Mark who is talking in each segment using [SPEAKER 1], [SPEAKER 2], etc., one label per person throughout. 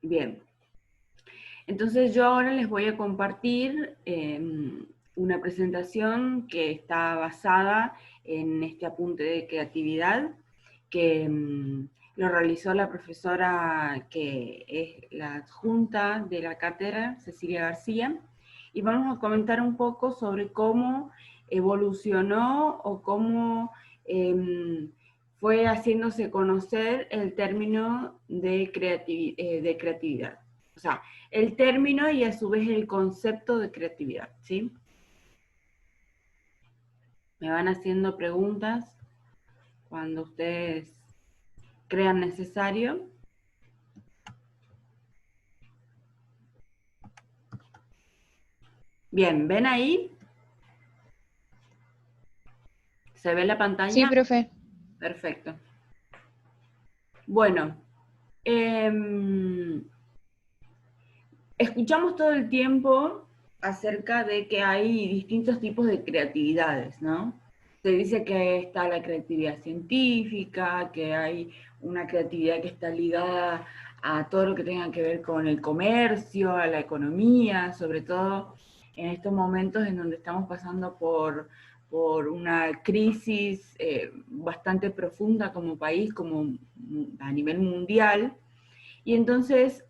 [SPEAKER 1] Bien. Entonces yo ahora les voy a compartir una presentación que está basada en este apunte de creatividad que lo realizó la profesora que es la adjunta de la cátedra, Cecilia García, y vamos a comentar un poco sobre cómo evolucionó o cómo fue haciéndose conocer el término de creatividad. O sea, el término y a su vez el concepto de creatividad, ¿sí? Me van haciendo preguntas cuando ustedes crean necesario. Bien, ¿ven ahí? ¿Se ve la
[SPEAKER 2] Sí,
[SPEAKER 1] pantalla?
[SPEAKER 2] profe.
[SPEAKER 1] Perfecto. Bueno, escuchamos todo el tiempo acerca de que hay distintos tipos de creatividades, ¿no? Se dice que está la creatividad científica, que hay una creatividad que está ligada a todo lo que tenga que ver con el comercio, a la economía, sobre todo en estos momentos en donde estamos pasando por una crisis bastante profunda como país, como a nivel mundial. Y entonces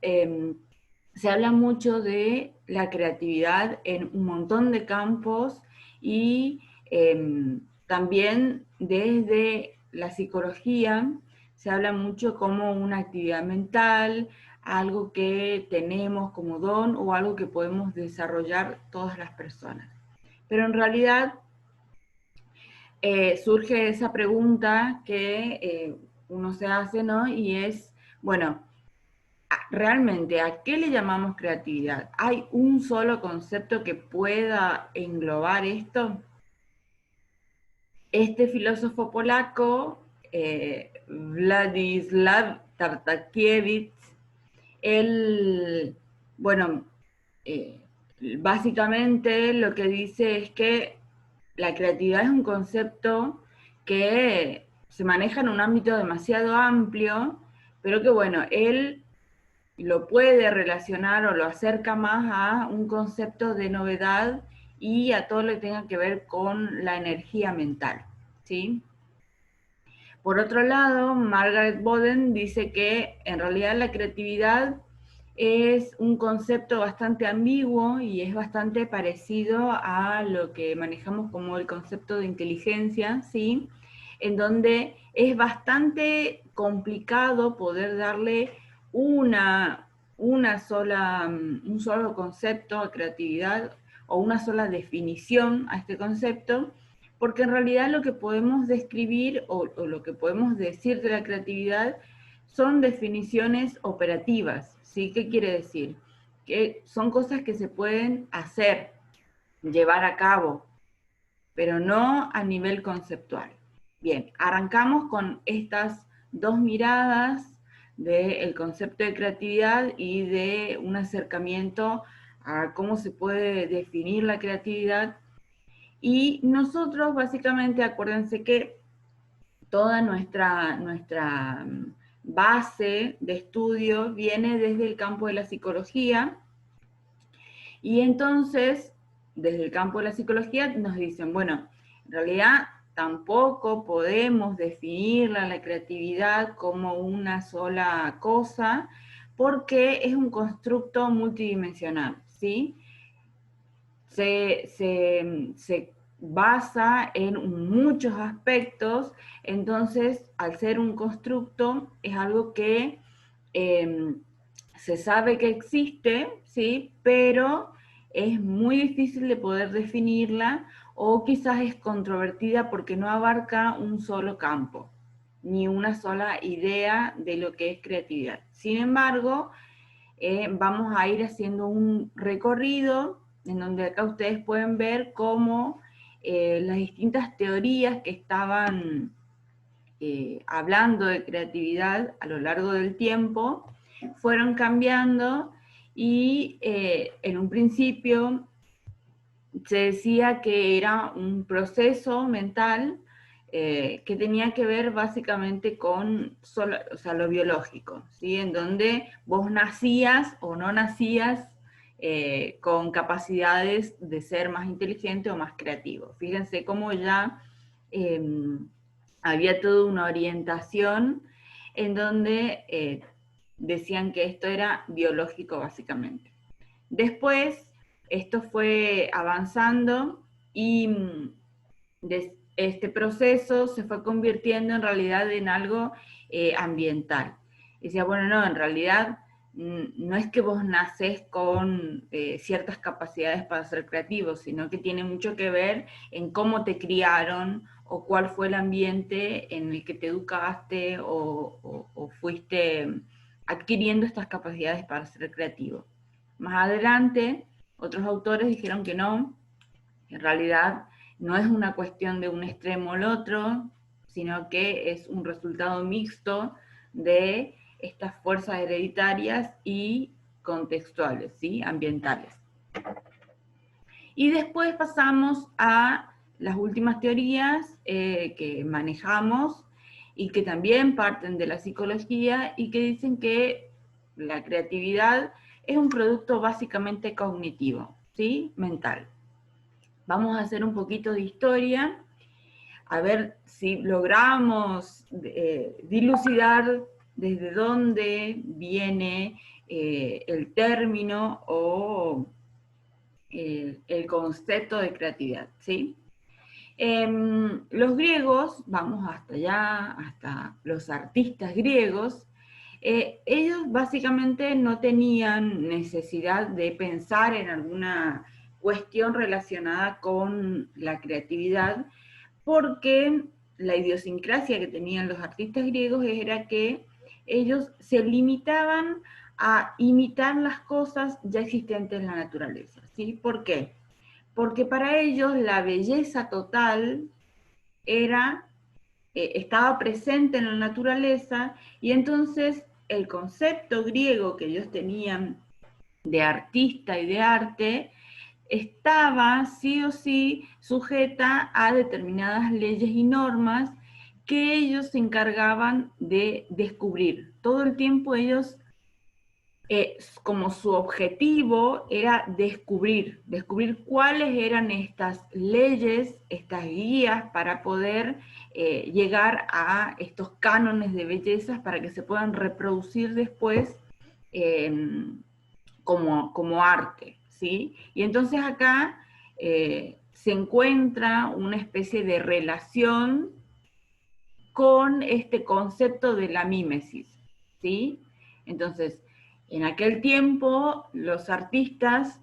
[SPEAKER 1] se habla mucho de la creatividad en un montón de campos y también desde la psicología se habla mucho como una actividad mental, algo que tenemos como don o algo que podemos desarrollar todas las personas. Pero en realidad surge esa pregunta que uno se hace, ¿no? Y es, bueno, realmente, ¿a qué le llamamos creatividad? ¿Hay un solo concepto que pueda englobar esto? Este filósofo polaco, Władysław Tartakiewicz, él, bueno, eh, básicamente lo que dice es que la creatividad es un concepto que se maneja en un ámbito demasiado amplio, pero que bueno, él lo puede relacionar o lo acerca más a un concepto de novedad y a todo lo que tenga que ver con la energía mental, ¿sí? Por otro lado, Margaret Boden dice que en realidad la creatividad es un concepto bastante ambiguo y es bastante parecido a lo que manejamos como el concepto de inteligencia, ¿sí? En donde es bastante complicado poder darle un solo concepto a creatividad o una sola definición a este concepto, porque en realidad lo que podemos describir o lo que podemos decir de la creatividad son definiciones operativas, ¿sí? ¿Qué quiere decir? Que son cosas que se pueden hacer, llevar a cabo, pero no a nivel conceptual. Bien, arrancamos con estas dos miradas del concepto de creatividad y de un acercamiento a cómo se puede definir la creatividad. Y nosotros, básicamente, acuérdense que toda nuestra base de estudio viene desde el campo de la psicología, y entonces, desde el campo de la psicología nos dicen, bueno, en realidad tampoco podemos definir la creatividad como una sola cosa, porque es un constructo multidimensional, ¿sí? Se basa en muchos aspectos, entonces al ser un constructo es algo que eh, se sabe que existe, ¿sí? Pero es muy difícil de poder definirla o quizás es controvertida porque no abarca un solo campo, ni una sola idea de lo que es creatividad. Sin embargo, vamos a ir haciendo un recorrido en donde acá ustedes pueden ver cómo las distintas teorías que estaban hablando de creatividad a lo largo del tiempo fueron cambiando y en un principio se decía que era un proceso mental que tenía que ver básicamente con lo biológico, ¿sí? En donde vos nacías o no nacías con capacidades de ser más inteligente o más creativo. Fíjense cómo ya había toda una orientación en donde decían que esto era biológico básicamente. Después, esto fue avanzando y este proceso se fue convirtiendo en realidad en algo ambiental. Y decía, bueno, no, en realidad no es que vos nacés con ciertas capacidades para ser creativo, sino que tiene mucho que ver en cómo te criaron o cuál fue el ambiente en el que te educaste o fuiste adquiriendo estas capacidades para ser creativo. Más adelante, otros autores dijeron que no, en realidad no es una cuestión de un extremo o el otro, sino que es un resultado mixto de estas fuerzas hereditarias y contextuales, ¿sí? Ambientales. Y después pasamos a las últimas teorías que manejamos y que también parten de la psicología y que dicen que la creatividad es un producto básicamente cognitivo, ¿sí? Mental. Vamos a hacer un poquito de historia, a ver si logramos dilucidar desde dónde viene el término o el concepto de creatividad, ¿sí? Los griegos, vamos hasta allá, hasta los artistas griegos, ellos básicamente no tenían necesidad de pensar en alguna cuestión relacionada con la creatividad, porque la idiosincrasia que tenían los artistas griegos era que ellos se limitaban a imitar las cosas ya existentes en la naturaleza, ¿sí? ¿Por qué? Porque para ellos la belleza total estaba presente en la naturaleza, y entonces el concepto griego que ellos tenían de artista y de arte estaba sí o sí sujeta a determinadas leyes y normas que ellos se encargaban de descubrir. Todo el tiempo ellos, como su objetivo era descubrir cuáles eran estas leyes, estas guías para poder llegar a estos cánones de bellezas para que se puedan reproducir después como arte, ¿sí? Y entonces acá se encuentra una especie de relación con este concepto de la mímesis, ¿sí? Entonces, en aquel tiempo los artistas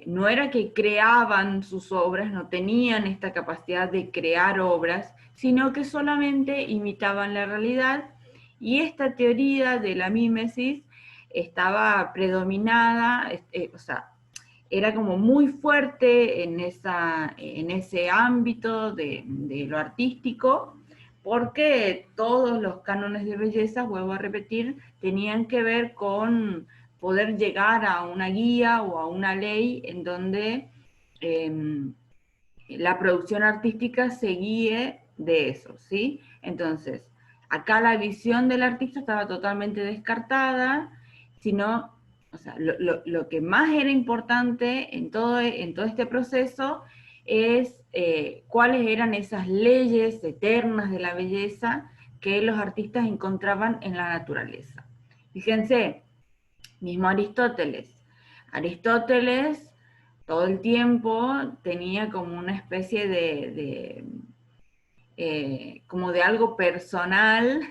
[SPEAKER 1] no era que creaban sus obras, no tenían esta capacidad de crear obras, sino que solamente imitaban la realidad, y esta teoría de la mímesis estaba predominada, o sea, era como muy fuerte en ese ámbito de lo artístico, porque todos los cánones de belleza, vuelvo a repetir, tenían que ver con poder llegar a una guía o a una ley en donde la producción artística se guíe de eso, ¿sí? Entonces, acá la visión del artista estaba totalmente descartada, sino, o sea, lo que más era importante en todo este proceso es cuáles eran esas leyes eternas de la belleza que los artistas encontraban en la naturaleza. Fíjense, mismo Aristóteles. Aristóteles todo el tiempo tenía como una especie como de algo personal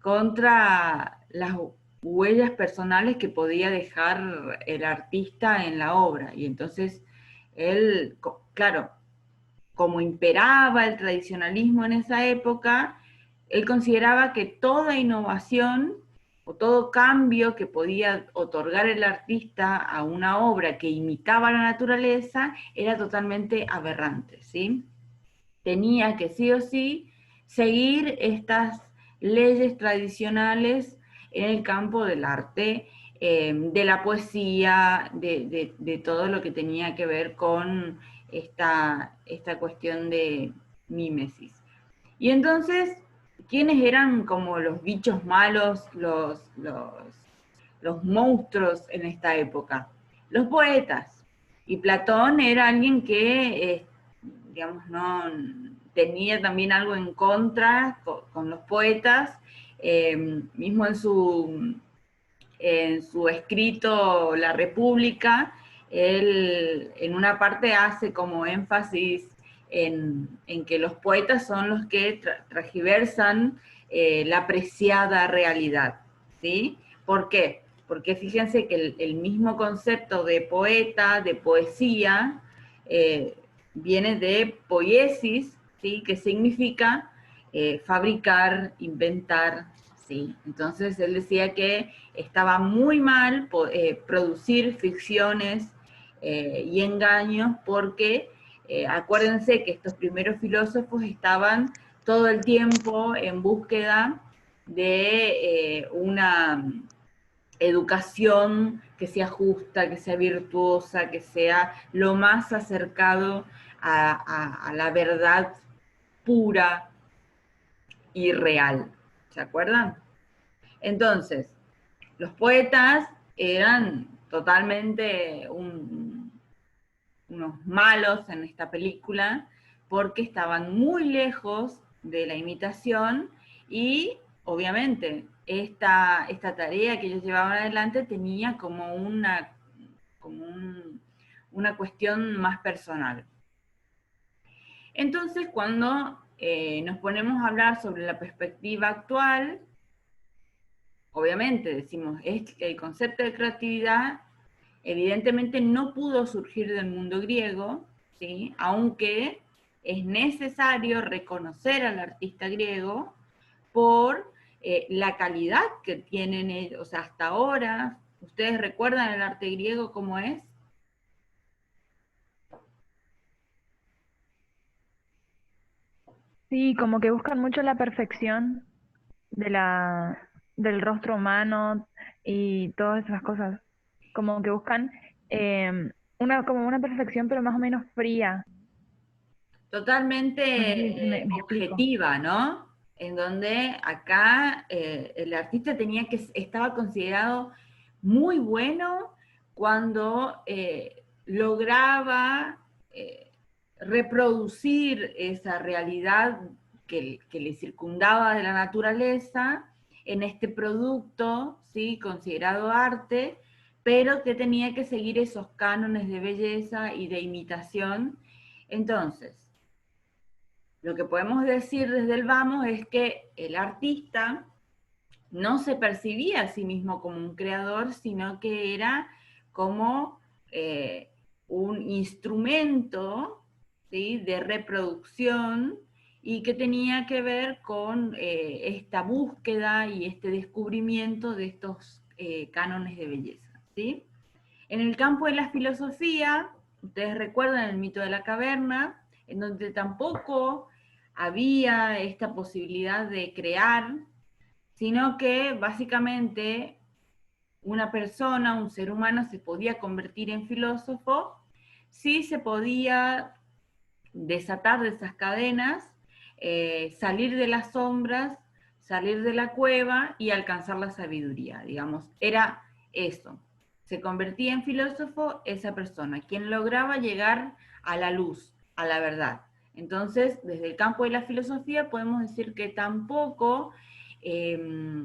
[SPEAKER 1] contra las huellas personales que podía dejar el artista en la obra. Y entonces él, claro, como imperaba el tradicionalismo en esa época, él consideraba que toda innovación o todo cambio que podía otorgar el artista a una obra que imitaba la naturaleza era totalmente aberrante, ¿sí? Tenía que sí o sí seguir estas leyes tradicionales en el campo del arte, de la poesía, de todo lo que tenía que ver con esta cuestión de mímesis. Y entonces, ¿quiénes eran como los bichos malos, los monstruos en esta época? Los poetas. Y Platón era alguien que, digamos, no tenía también algo en contra con los poetas, mismo en su escrito La República, él en una parte hace como énfasis en que los poetas son los que tragiversan la preciada realidad, ¿sí? ¿Por qué? Porque fíjense que el mismo concepto de poeta, de poesía, eh, viene de poiesis, ¿sí? Que significa fabricar, inventar, ¿sí? Entonces él decía que estaba muy mal producir ficciones y engaños porque acuérdense que estos primeros filósofos estaban todo el tiempo en búsqueda de una educación que sea justa, que sea virtuosa, que sea lo más acercado a la verdad pura y real. ¿Se acuerdan? Entonces, los poetas eran totalmente unos malos en esta película porque estaban muy lejos de la imitación y obviamente esta tarea que ellos llevaban adelante tenía como una cuestión más personal. Entonces, cuando nos ponemos a hablar sobre la perspectiva actual, obviamente decimos, el concepto de creatividad evidentemente no pudo surgir del mundo griego, ¿sí? Aunque es necesario reconocer al artista griego por la calidad que tienen ellos. O sea, hasta ahora, ¿ustedes recuerdan el arte griego cómo es?
[SPEAKER 2] Sí, como que buscan mucho la perfección del rostro humano y todas esas cosas. Como que buscan como una perfección, pero más o menos fría. No sé si
[SPEAKER 1] Totalmente
[SPEAKER 2] me explico.
[SPEAKER 1] objetiva, ¿no? En donde acá el artista estaba considerado muy bueno cuando lograba reproducir esa realidad que le circundaba de la naturaleza en este producto, ¿sí? Considerado arte, pero que tenía que seguir esos cánones de belleza y de imitación. Entonces, lo que podemos decir desde el vamos es que el artista no se percibía a sí mismo como un creador, sino que era como eh, un instrumento, ¿sí? De reproducción y que tenía que ver con esta búsqueda y este descubrimiento de estos cánones de belleza, ¿sí? En el campo de la filosofía, ustedes recuerdan el mito de la caverna, en donde tampoco había esta posibilidad de crear, sino que básicamente una persona, un ser humano, se podía convertir en filósofo si se podía desatar de esas cadenas, salir de las sombras, salir de la cueva y alcanzar la sabiduría, digamos. Era eso. Se convertía en filósofo esa persona, quien lograba llegar a la luz, a la verdad. Entonces, desde el campo de la filosofía podemos decir que tampoco eh,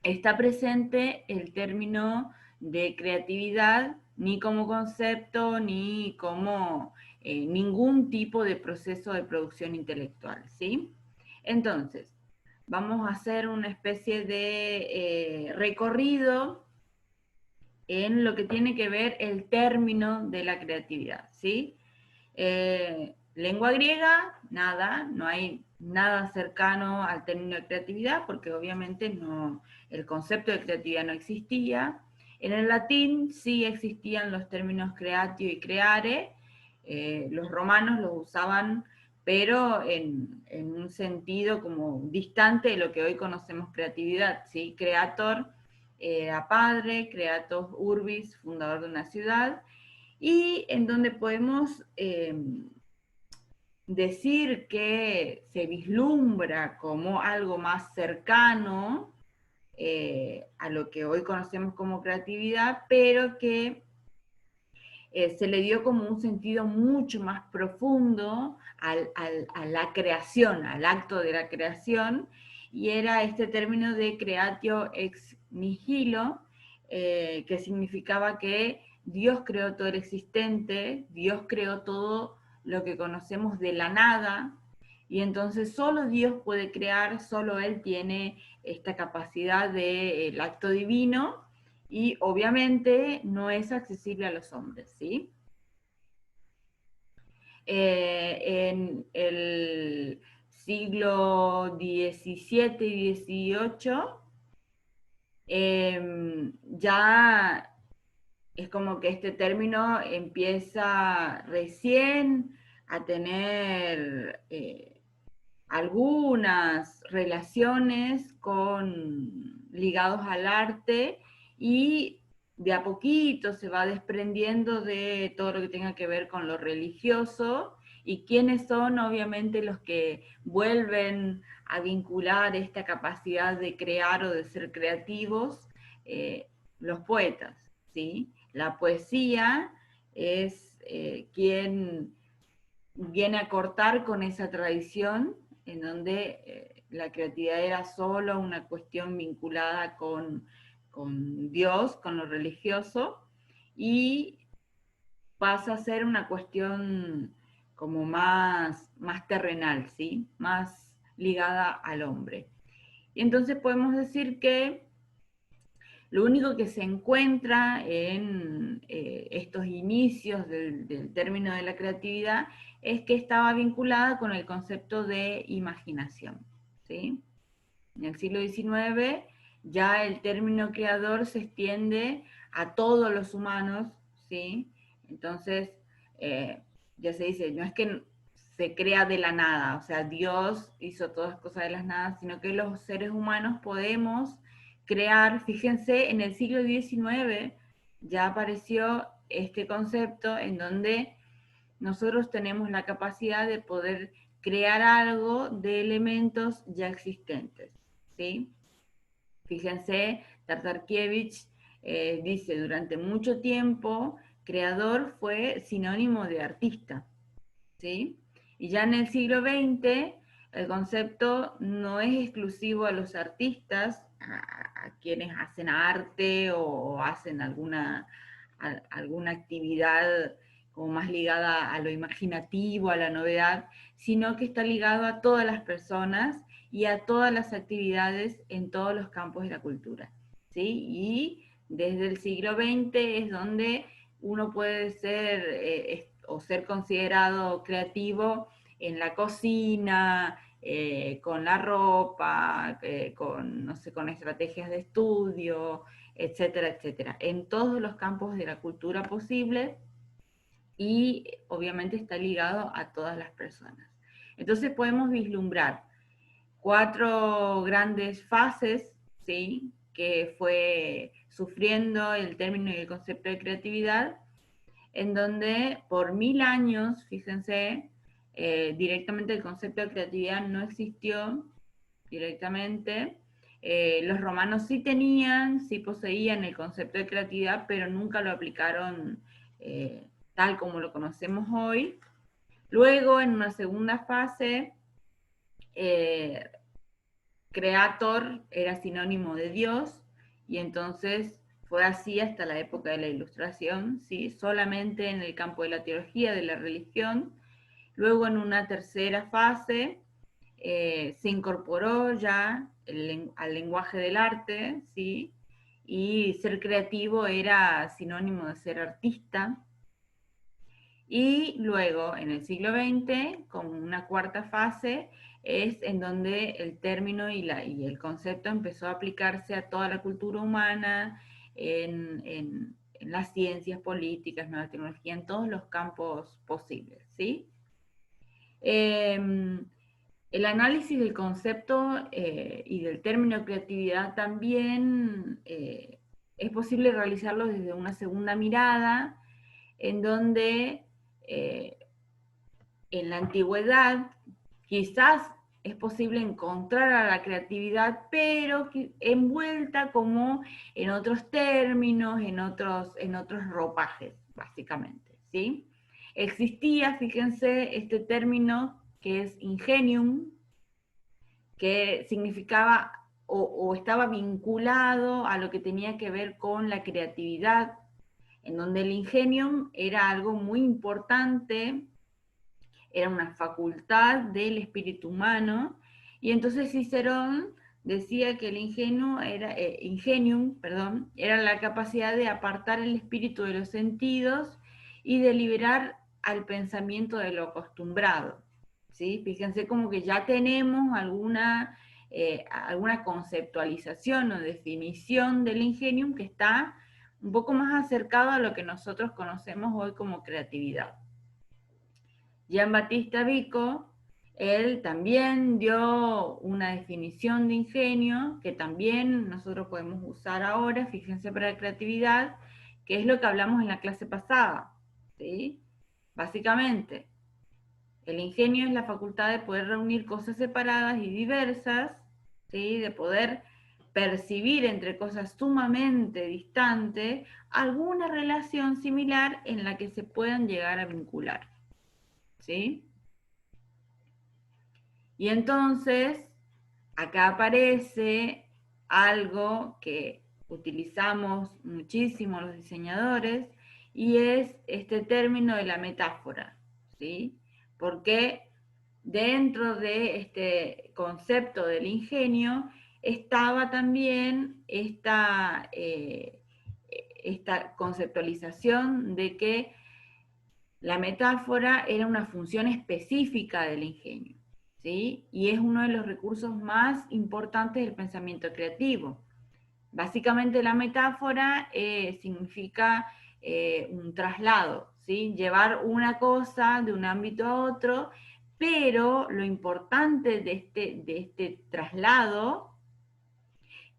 [SPEAKER 1] está presente el término de creatividad ni como concepto ni como ningún tipo de proceso de producción intelectual, ¿sí? Entonces, vamos a hacer una especie de recorrido en lo que tiene que ver el término de la creatividad, ¿sí? Lengua griega, nada, no hay nada cercano al término de creatividad, porque obviamente no, el concepto de creatividad no existía. En el latín sí existían los términos creatio y creare, los romanos los usaban, pero en un sentido como distante de lo que hoy conocemos creatividad, ¿sí? Creator era padre, creator urbis, fundador de una ciudad, y en donde podemos decir que se vislumbra como algo más cercano a lo que hoy conocemos como creatividad, pero que se le dio como un sentido mucho más profundo a la creación, al acto de la creación, y era este término de creatio ex nihilo, que significaba que Dios creó todo el existente, Dios creó todo lo que conocemos de la nada, y entonces solo Dios puede crear, solo Él tiene esta capacidad del acto divino, y obviamente no es accesible a los hombres, ¿sí? En el siglo XVII y XVIII ya es como que este término empieza recién a tener algunas relaciones ligados al arte, y de a poquito se va desprendiendo de todo lo que tenga que ver con lo religioso, y quiénes son obviamente los que vuelven a vincular esta capacidad de crear o de ser creativos, los poetas, ¿sí? La poesía es quien viene a cortar con esa tradición en donde la creatividad era solo una cuestión vinculada con Dios, con lo religioso, y pasa a ser una cuestión como más terrenal, ¿sí? Más ligada al hombre. Y entonces podemos decir que lo único que se encuentra en estos inicios del término de la creatividad es que estaba vinculada con el concepto de imaginación, ¿sí? En el siglo XIX ya el término creador se extiende a todos los humanos, ¿sí? Entonces, eh, ya se dice, no es que se crea de la nada, o sea, Dios hizo todas las cosas de las nada, sino que los seres humanos podemos crear. Fíjense, en el siglo XIX ya apareció este concepto en donde nosotros tenemos la capacidad de poder crear algo de elementos ya existentes, ¿sí? Fíjense, Tartarkiewicz dice, durante mucho tiempo, creador fue sinónimo de artista, ¿sí? Y ya en el siglo XX, el concepto no es exclusivo a los artistas, a quienes hacen arte o hacen alguna actividad como más ligada a lo imaginativo, a la novedad, sino que está ligado a todas las personas y a todas las actividades en todos los campos de la cultura, ¿sí? Y desde el siglo XX es donde uno puede ser o ser considerado creativo en la cocina, con la ropa, con, no sé, con estrategias de estudio, etcétera, etcétera, en todos los campos de la cultura posible, y obviamente está ligado a todas las personas. Entonces podemos vislumbrar 4 grandes fases, ¿sí?, que fue sufriendo el término y el concepto de creatividad, en donde por 1000 años, fíjense, directamente el concepto de creatividad no existió directamente. Los romanos sí poseían el concepto de creatividad, pero nunca lo aplicaron tal como lo conocemos hoy. Luego, en una segunda fase, eh, creator era sinónimo de Dios, y entonces fue así hasta la época de la Ilustración, ¿sí? Solamente en el campo de la teología, de la religión. Luego, en una tercera fase, se incorporó ya al lenguaje del arte, ¿sí? Y ser creativo era sinónimo de ser artista. Y luego, en el siglo XX, como una cuarta fase, es en donde el término y el concepto empezó a aplicarse a toda la cultura humana, en las ciencias políticas, nueva tecnología, en todos los campos posibles, ¿sí? El análisis del concepto y del término creatividad también es posible realizarlo desde una segunda mirada, en donde en la antigüedad quizás es posible encontrar a la creatividad, pero envuelta como en otros términos, en otros ropajes, básicamente, ¿sí? Existía, fíjense, este término que es ingenium, que significaba o estaba vinculado a lo que tenía que ver con la creatividad, en donde el ingenium era algo muy importante, era una facultad del espíritu humano, y entonces Cicerón decía que el ingenium, perdón, era la capacidad de apartar el espíritu de los sentidos y de liberar al pensamiento de lo acostumbrado. ¿Sí? Fíjense como que ya tenemos alguna conceptualización o definición del ingenium que está un poco más acercado a lo que nosotros conocemos hoy como creatividad. Giambattista Vico, él también dio una definición de ingenio que también nosotros podemos usar ahora, fíjense, para la creatividad, que es lo que hablamos en la clase pasada, ¿sí? Básicamente, el ingenio es la facultad de poder reunir cosas separadas y diversas, ¿sí? De poder percibir entre cosas sumamente distantes alguna relación similar en la que se puedan llegar a vincular. ¿Sí? Y entonces, acá aparece algo que utilizamos muchísimo los diseñadores, y es este término de la metáfora, ¿sí? Porque dentro de este concepto del ingenio estaba también esta conceptualización de que la metáfora era una función específica del ingenio, ¿sí? Y es uno de los recursos más importantes del pensamiento creativo. Básicamente la metáfora significa un traslado, ¿sí? Llevar una cosa de un ámbito a otro, pero lo importante de este traslado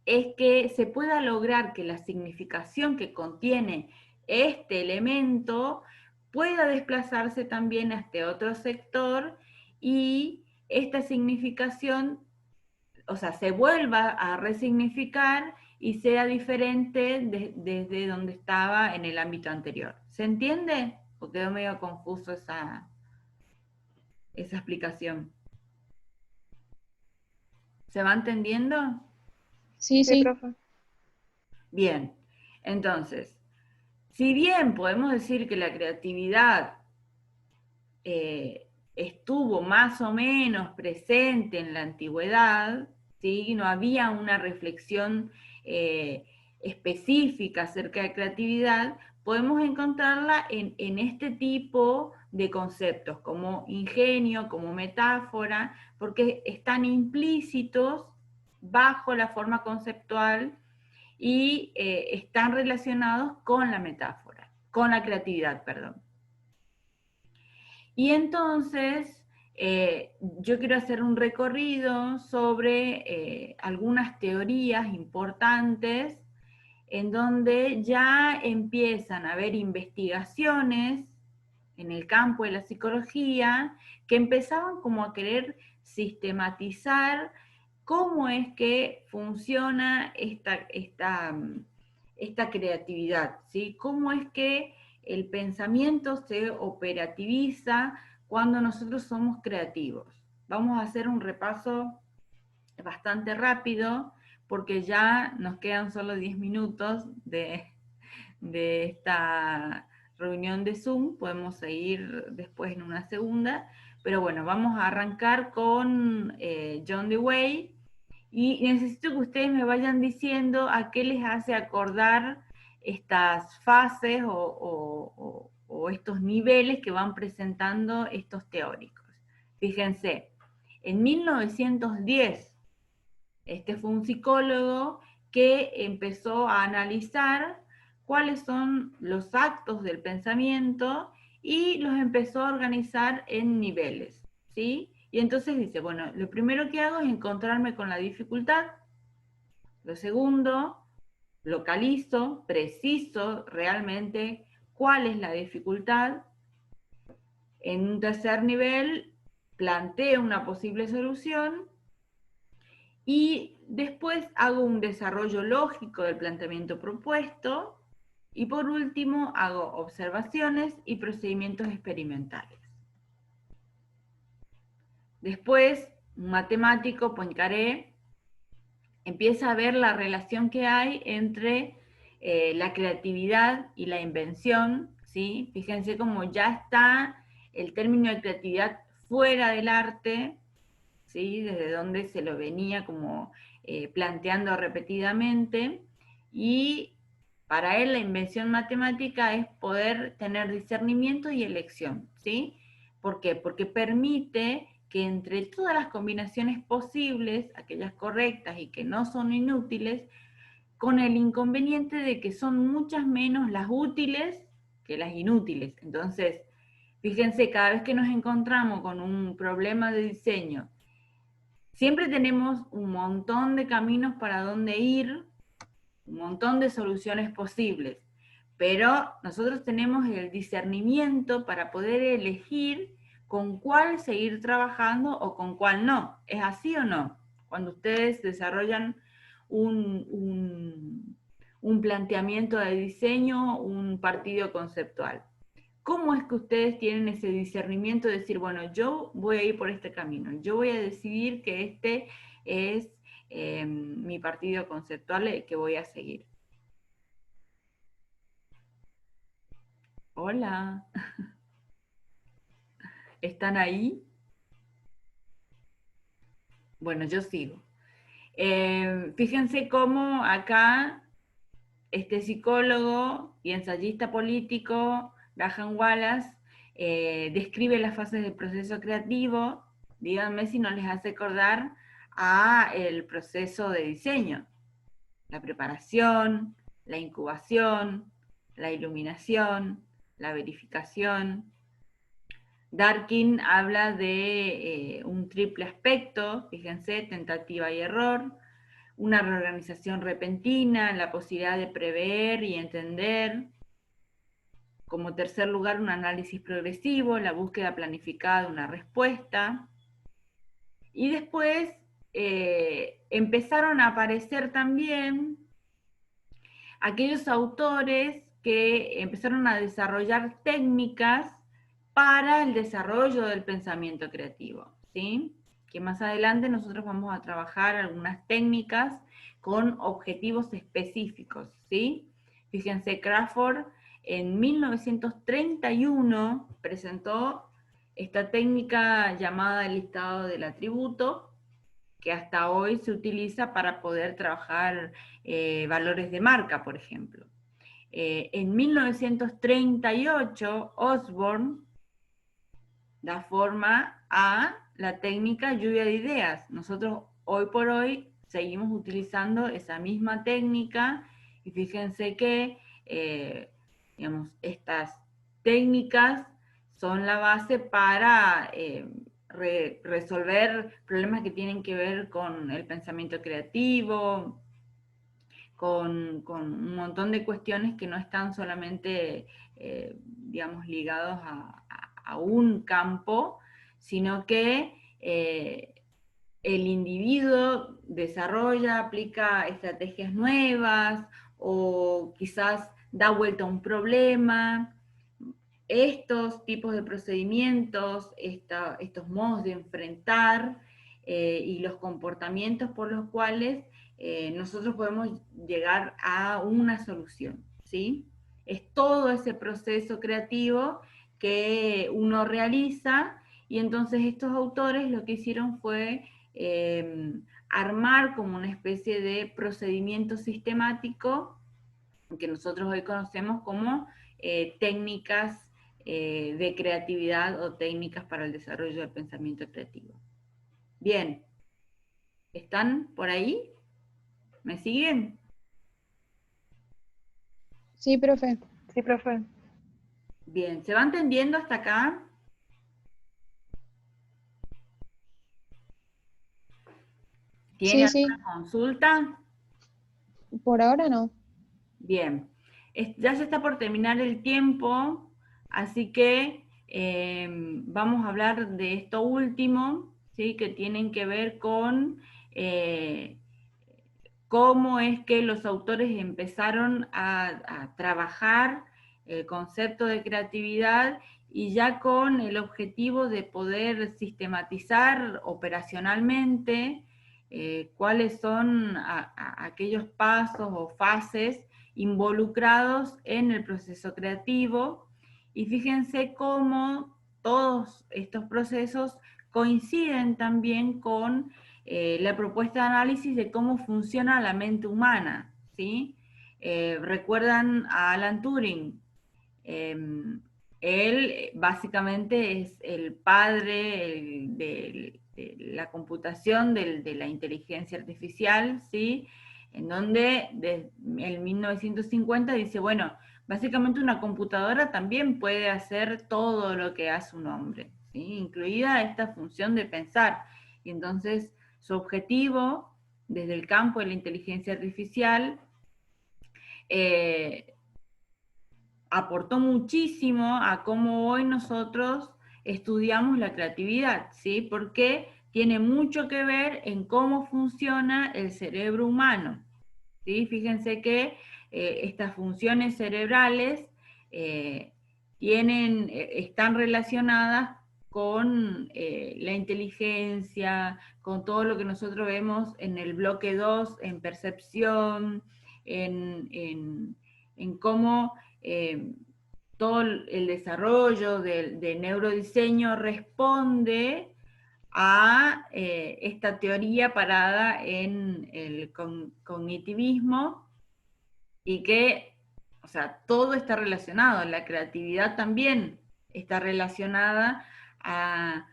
[SPEAKER 1] es que se pueda lograr que la significación que contiene este elemento pueda desplazarse también a este otro sector, y esta significación, o sea, se vuelva a resignificar y sea diferente desde donde estaba en el ámbito anterior. ¿Se entiende? ¿O quedó medio confuso esa explicación? ¿Se va entendiendo?
[SPEAKER 3] Sí,
[SPEAKER 2] Sí,
[SPEAKER 3] sí.
[SPEAKER 2] profe.
[SPEAKER 1] Bien, entonces, si bien podemos decir que la creatividad estuvo más o menos presente en la antigüedad, ¿sí? No había una reflexión eh, específica acerca de creatividad, podemos encontrarla en este tipo de conceptos, como ingenio, como metáfora, porque están implícitos bajo la forma conceptual y están relacionados con la metáfora, con la creatividad, perdón. Y entonces, yo quiero hacer un recorrido sobre algunas teorías importantes en donde ya empiezan a haber investigaciones en el campo de la psicología que empezaban como a querer sistematizar cómo es que funciona esta creatividad, ¿sí? Cómo es que el pensamiento se operativiza cuando nosotros somos creativos. Vamos a hacer un repaso bastante rápido porque ya nos quedan solo 10 minutos de esta reunión de Zoom. Podemos seguir después en una segunda, pero bueno, vamos a arrancar con John Dewey, y necesito que ustedes me vayan diciendo a qué les hace acordar estas fases o estos niveles que van presentando estos teóricos. Fíjense, en 1910, este fue un psicólogo que empezó a analizar cuáles son los actos del pensamiento y los empezó a organizar en niveles, ¿sí? Y entonces dice, bueno, lo primero que hago es encontrarme con la dificultad. Lo segundo, localizo, preciso realmente cuál es la dificultad. En un tercer nivel, planteo una posible solución y después hago un desarrollo lógico del planteamiento propuesto y por último hago observaciones y procedimientos experimentales. Después, un matemático, Poincaré, empieza a ver la relación que hay entre la creatividad y la invención, ¿sí? Fíjense cómo ya está el término de creatividad fuera del arte, ¿sí? Desde donde se lo venía como planteando repetidamente, y para él la invención matemática es poder tener discernimiento y elección, ¿sí? ¿Por qué? Porque permite que entre todas las combinaciones posibles, aquellas correctas y que no son inútiles, con el inconveniente de que son muchas menos las útiles que las inútiles. Entonces, fíjense, cada vez que nos encontramos con un problema de diseño, siempre tenemos un montón de caminos para dónde ir, un montón de soluciones posibles, pero nosotros tenemos el discernimiento para poder elegir con cuál seguir trabajando o con cuál no. ¿Es así o no? Cuando ustedes desarrollan un planteamiento de diseño, un partido conceptual. ¿Cómo es que ustedes tienen ese discernimiento de decir, bueno, yo voy a ir por este camino, yo voy a decidir que este es mi partido conceptual que voy a seguir? Hola, ¿están ahí? Bueno, yo sigo. Fíjense cómo acá este psicólogo y ensayista político, Graham Wallace, describe las fases del proceso creativo. Díganme si no les hace acordar a el proceso de diseño. La preparación, la incubación, la iluminación, la verificación. Darkin habla de un triple aspecto, fíjense, tentativa y error, una reorganización repentina, la posibilidad de prever y entender. Como tercer lugar, un análisis progresivo, la búsqueda planificada de una respuesta. Y después empezaron a aparecer también aquellos autores que empezaron a desarrollar técnicas para el desarrollo del pensamiento creativo, ¿sí? Que más adelante nosotros vamos a trabajar algunas técnicas con objetivos específicos, ¿sí? Fíjense, Crawford en 1931 presentó esta técnica llamada el listado del atributo, que hasta hoy se utiliza para poder trabajar valores de marca, por ejemplo. En 1938, Osborne da forma a la técnica lluvia de ideas. Nosotros hoy por hoy seguimos utilizando esa misma técnica y fíjense que digamos, estas técnicas son la base para resolver problemas que tienen que ver con el pensamiento creativo, con un montón de cuestiones que no están solamente, digamos, ligados a un campo, sino que el individuo desarrolla, aplica estrategias nuevas o quizás da vuelta a un problema. Estos tipos de procedimientos, estos modos de enfrentar y los comportamientos por los cuales nosotros podemos llegar a una solución, ¿sí? Es todo ese proceso creativo que uno realiza, y entonces estos autores lo que hicieron fue armar como una especie de procedimiento sistemático que nosotros hoy conocemos como técnicas de creatividad o técnicas para el desarrollo del pensamiento creativo. Bien, ¿están por ahí? ¿Me siguen?
[SPEAKER 3] Sí, profe.
[SPEAKER 2] Sí, profe.
[SPEAKER 1] Bien, ¿se va entendiendo hasta acá? ¿Tiene
[SPEAKER 3] Sí, sí.
[SPEAKER 1] alguna consulta?
[SPEAKER 3] Por ahora no.
[SPEAKER 1] Bien, ya se está por terminar el tiempo, así que vamos a hablar de esto último, ¿sí? Que tienen que ver con cómo es que los autores empezaron a trabajar el concepto de creatividad y ya con el objetivo de poder sistematizar operacionalmente cuáles son aquellos pasos o fases involucrados en el proceso creativo. Y fíjense cómo todos estos procesos coinciden también con la propuesta de análisis de cómo funciona la mente humana, ¿sí? ¿Recuerdan a Alan Turing? Él básicamente es el padre de la computación, de la inteligencia artificial, ¿sí? En donde desde el 1950 dice, bueno, básicamente una computadora también puede hacer todo lo que hace un hombre, ¿sí? Incluida esta función de pensar. Y entonces su objetivo, desde el campo de la inteligencia artificial, aportó muchísimo a cómo hoy nosotros estudiamos la creatividad, ¿sí? Porque tiene mucho que ver en cómo funciona el cerebro humano, ¿sí? Fíjense que estas funciones cerebrales están relacionadas con la inteligencia, con todo lo que nosotros vemos en el bloque 2, en percepción, en cómo todo el desarrollo de neurodiseño responde a esta teoría parada en el cognitivismo y que, o sea, todo está relacionado, la creatividad también está relacionada a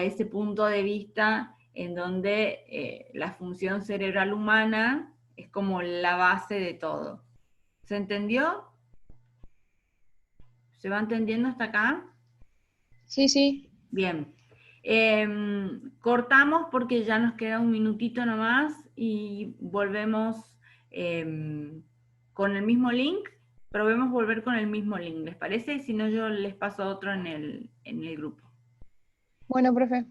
[SPEAKER 1] ese punto de vista en donde la función cerebral humana es como la base de todo. ¿Se entendió? ¿Se va entendiendo hasta acá?
[SPEAKER 3] Sí, sí.
[SPEAKER 1] Bien. Cortamos porque ya nos queda un minutito nomás y volvemos con el mismo link. Probemos volver con el mismo link, ¿les parece? Si no, yo les paso otro en el grupo.
[SPEAKER 3] Bueno, profe.